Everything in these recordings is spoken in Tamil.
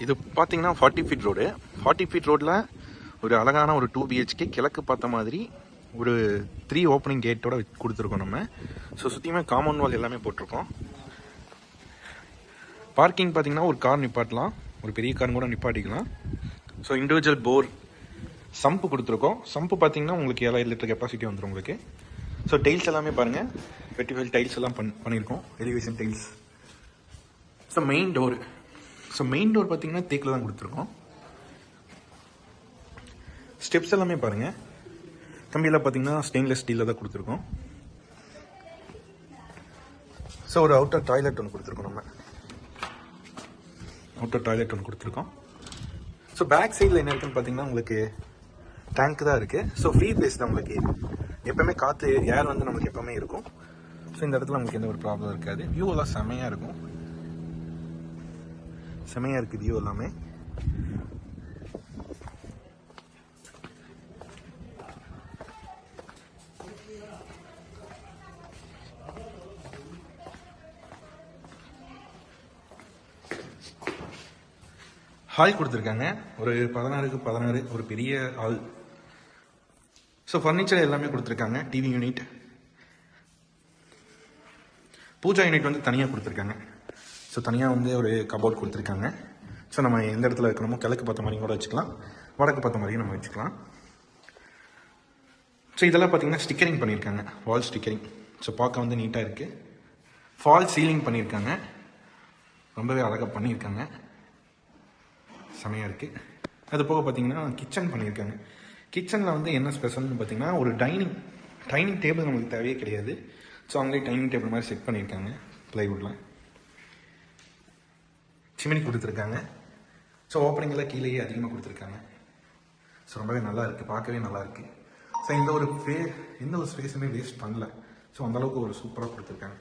இது பார்த்தீங்கன்னா 40 ஃபீட் ரோடு. 40 ஃபீட் ரோடில் ஒரு அழகான ஒரு 2 BHK கிழக்கு பார்த்த மாதிரி ஒரு 3 ஓப்பனிங் கேட்டோட கொடுத்துருக்கோம் நம்ம. ஸோ சுற்றியுமே காம்பவுண்ட் வால் எல்லாமே போட்டிருக்கோம். பார்க்கிங் பார்த்தீங்கன்னா ஒரு கார் நிப்பாட்டலாம், ஒரு பெரிய கார் கூட நிப்பாட்டிக்கலாம். ஸோ இண்டிவிஜுவல் போர் சம்பு கொடுத்துருக்கோம். சம்பு பார்த்தீங்கன்னா உங்களுக்கு 7000 லிட்டர் கெப்பாசிட்டி வந்துடும் உங்களுக்கு. ஸோ டைல்ஸ் எல்லாமே பாருங்கள், வெட்டிஃபைல் டைல்ஸ் எல்லாம் பண்ணியிருக்கோம், elevation tiles. So main door பார்த்தீங்கன்னா தேக்கில் தான் கொடுத்துருக்கோம். ஸ்டெப்ஸ் எல்லாமே பாருங்கள், கம்பியில் பார்த்தீங்கன்னா ஸ்டெயின்லெஸ் ஸ்டீலில் தான் கொடுத்துருக்கோம். ஸோ ஒரு அவுட்டர் டாய்லெட் ஒன்று கொடுத்துருக்கோம் நம்ம. ஸோ பேக் சைடில் என்ன இருக்குன்னு பார்த்தீங்கன்னா உங்களுக்கு டேங்க் தான் இருக்குது. ஸோ ஃப்ரீ பேஸ் தான் உங்களுக்கு, எப்போவுமே காற்று ஏர் வந்து நமக்கு எப்போவுமே இருக்கும். ஸோ இந்த இடத்துல நமக்கு எந்த ஒரு ப்ராப்ளம் இருக்காது. வியூ எல்லாம் செமையாக இருக்கும், செமையாக இருக்குது வியூ எல்லாமே. ஹால் கொடுத்துருக்காங்க, ஒரு 16க்கு 16 ஒரு பெரிய ஹால். ஸோ ஃபர்னிச்சர் எல்லாமே கொடுத்துருக்காங்க. டிவி யூனிட், பூஜா யூனிட் வந்து தனியாக கொடுத்துருக்காங்க. ஸோ தனியாக வந்து ஒரு கபோர்ட் கொடுத்துருக்காங்க. ஸோ நம்ம எந்த இடத்துல இருக்கணுமோ கிழக்கு பார்த்த மாதிரி கூட வச்சுக்கலாம், வடக்கு பார்த்த மாதிரியும் நம்ம வச்சுக்கலாம். ஸோ இதெல்லாம் பார்த்தீங்கன்னா ஸ்டிக்கரிங் பண்ணியிருக்காங்க, வால் ஸ்டிக்கரிங். ஸோ பார்க்க வந்து நீட்டாக இருக்குது. ஃபால் சீலிங் பண்ணியிருக்காங்க, ரொம்பவே அழகாக பண்ணியிருக்காங்க, செமையாக இருக்குது. அது போக பார்த்தீங்கன்னா கிச்சன் பண்ணியிருக்காங்க. கிச்சனில் வந்து என்ன ஸ்பெஷல்னு பார்த்தீங்கன்னா ஒரு டைனிங் டேபிள் நமக்கு தேவையே கிடையாது. ஸோ அவங்களே டைனிங் டேபிள் மாதிரி செட் பண்ணியிருக்காங்க ப்ளைவுட்டில். சிமினி கொடுத்துருக்காங்க. ஸோ ஓப்பனிங்கில் கீழேயே அதிகமாக கொடுத்துருக்காங்க. ஸோ ரொம்பவே நல்லா இருக்குது, பார்க்கவே நல்லா இருக்குது. ஸோ எந்த ஒரு ஸ்பேஸுமே வேஸ்ட் பண்ணல. ஸோ அந்தளவுக்கு ஒரு சூப்பராக கொடுத்துருக்காங்க.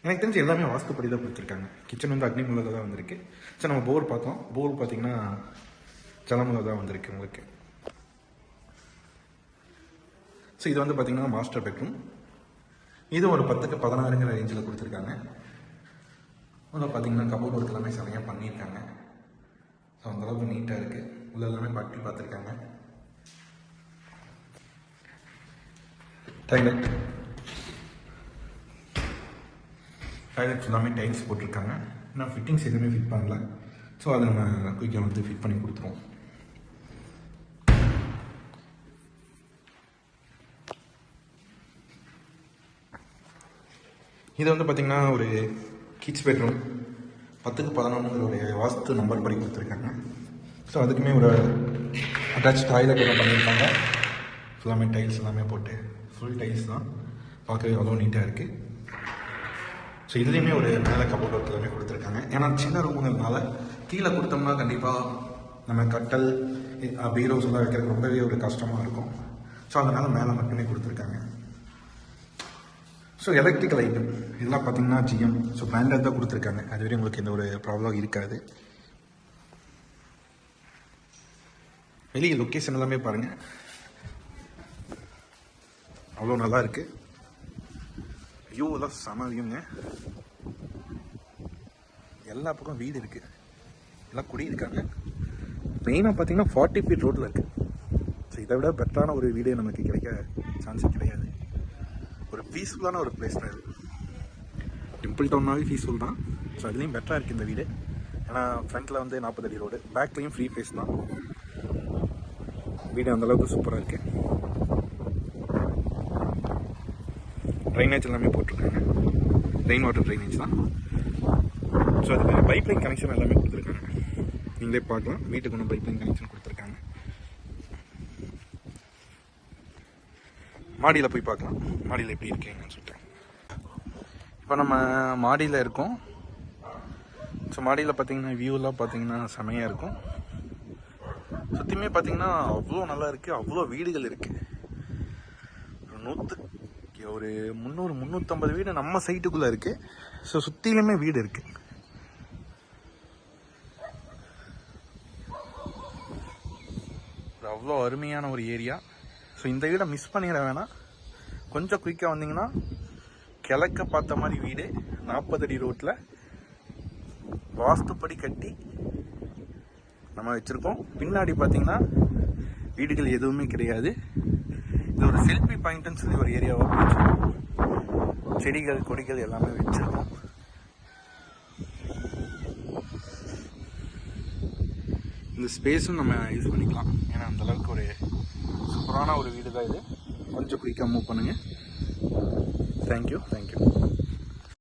எனக்கு தெரிஞ்சு எல்லாமே வாஸ்துப்படி தான் கொடுத்துருக்காங்க. கிச்சன் வந்து அக்னிமுலையில் தான் வந்திருக்கு. ஸோ நம்ம போர் பார்த்தோம், போர் பார்த்தீங்கன்னா ஜலமுலை தான் வந்திருக்கு உங்களுக்கு. ஸோ இது வந்து பார்த்தீங்கன்னா மாஸ்டர் பெட்ரூம். இது ஒரு 10க்கு 16ங்கிற ரேஞ்சில் கொடுத்துருக்காங்க. உள்ள பார்த்தீங்கன்னா கபோர்ட் ஒர்க் எல்லாமே செமையாக பண்ணியிருக்காங்க. ஸோ அந்தளவுக்கு நீட்டாக இருக்குது. உள்ள எல்லாமே பட்டி பார்த்துருக்காங்க. டாய்லெட் எல்லாமே டைல்ஸ் போட்டிருக்காங்க. ஆனால் ஃபிட்டிங்ஸ் எதுவுமே ஃபிட் பண்ணல. ஸோ அதை நம்ம குயிக்காக வந்து ஃபிட் பண்ணி கொடுத்துருவோம். இது வந்து பார்த்திங்கன்னா ஒரு கிட்ஸ் பெட்ரூம், 10க்கு 11 வாஸ்து நம்பர் படி கொடுத்துருக்காங்க. ஸோ அதுக்குமே ஒரு அட்டாச் டாய்லெட் எல்லாம் பண்ணியிருக்காங்க. ஃபுல்லாமே டைல்ஸ் எல்லாமே போட்டு, ஃபுல் டைல்ஸ் தான், பார்க்கவே அவ்வளோ நீட்டாக இருக்குது. ஸோ இதுலேயுமே ஒரு மேலே கபோர்ட் ஒர்க் எல்லாமே கொடுத்துருக்காங்க. ஏன்னா சின்ன ரூமுங்கிறதுனால கீழே கொடுத்தோம்னா கண்டிப்பாக நம்ம கட்டல் பீரோஸ் எல்லாம் வைக்கிறதுக்கு ரொம்பவே ஒரு கஷ்டமாக இருக்கும். ஸோ அதனால் மேலே மட்டுமே கொடுத்துருக்காங்க. ஸோ எலக்ட்ரிக்கல் ஐட்டம் இதெல்லாம் பார்த்தீங்கன்னா GM, ஸோ பிராண்டட் தான் கொடுத்துருக்காங்க. அதுவரை உங்களுக்கு எந்த ஒரு ப்ராப்ளம் இருக்காது. வெளியே லொக்கேஷன் எல்லாமே பாருங்கள், அவ்வளோ நல்லா இருக்குது. வியூ எல்லாம் செம வியூங்க. எல்லா பக்கம் வீடு இருக்குது, எல்லாம் குடியிருக்காங்க. மெயினாக பார்த்தீங்கன்னா 40 ஃபீட் ரோட்டில் இருக்குது. ஸோ இதை விட பெட்டரான ஒரு வீடு நமக்கு கிடைக்க சான்ஸே கிடையாது. ஒரு பீஸ்ஃபுல்லான ஒரு பிளேஸ் தான் இது. டெம்பிள் டவுன்னாவே பீஸ்ஃபுல் தான். ஸோ அதுலேயும் பெட்டராக இருக்குது இந்த வீடு. ஏன்னா ஃப்ரண்ட்டில் வந்து 40 அடி ரோடு, பேக்லேயும் ஃப்ரீ ஃபேஸ் தான். வீடு அந்தளவுக்கு சூப்பராக இருக்குது. ட்ரைனேஜ் எல்லாமே போட்டிருக்காங்க, ரெயின் வாட்டர் ட்ரைனேஜ் தான். ஸோ அதுக்கு பைப் லைன் கனெக்ஷன் எல்லாமே கொடுத்துருக்காங்க. நீங்களே பார்க்கலாம், வீட்டுக்கு ஒன்று பைப் லைன் கனெக்ஷன் கொடுத்துருக்காங்க. மாடியில் போய் பார்க்கலாம், மாடியில் எப்படி இருக்கீங்கன்னு சொல்லிட்டு. இப்போ நம்ம மாடியில் இருக்கோம். ஸோ மாடியில் பார்த்தீங்கன்னா வியூலாம் பார்த்தீங்கன்னா செமையாக இருக்கும். சுற்றியுமே பார்த்தீங்கன்னா அவ்வளோ நல்லா இருக்குது, அவ்வளோ வீடுகள் இருக்குது. ஒரு 300-350 வீடு நம்ம சைட்டுக்குள்ளே இருக்குது. ஸோ சுற்றிலுமே வீடு இருக்குது. அவ்வளோ அருமையான ஒரு ஏரியா. ஸோ இந்த வீடை மிஸ் பண்ணிட வேணாம். கொஞ்சம் குயிக்காக வந்தீங்கன்னா கிழக்க பார்த்த மாதிரி வீடு, 40 அடி ரோட்டில் வாஸ்துப்படி கட்டி நம்ம வச்சுருக்கோம். பின்னாடி பார்த்தீங்கன்னா வீடுகள் எதுவுமே கிடையாது. இது ஒரு செல்ஃபி பாயிண்ட்னு சொல்லி ஒரு ஏரியாவாக வச்சுருக்கோம். செடிகள் கொடிகள் எல்லாமே வச்சுருக்கோம். இந்த ஸ்பேஸும் நம்ம யூஸ் பண்ணிக்கலாம். ஏன்னா அந்தளவுக்கு ஒரு சூப்பரான ஒரு வீடு தான் இது. கொஞ்சம் குயிக்காக மூவ் பண்ணுங்கள். தேங்க்யூ.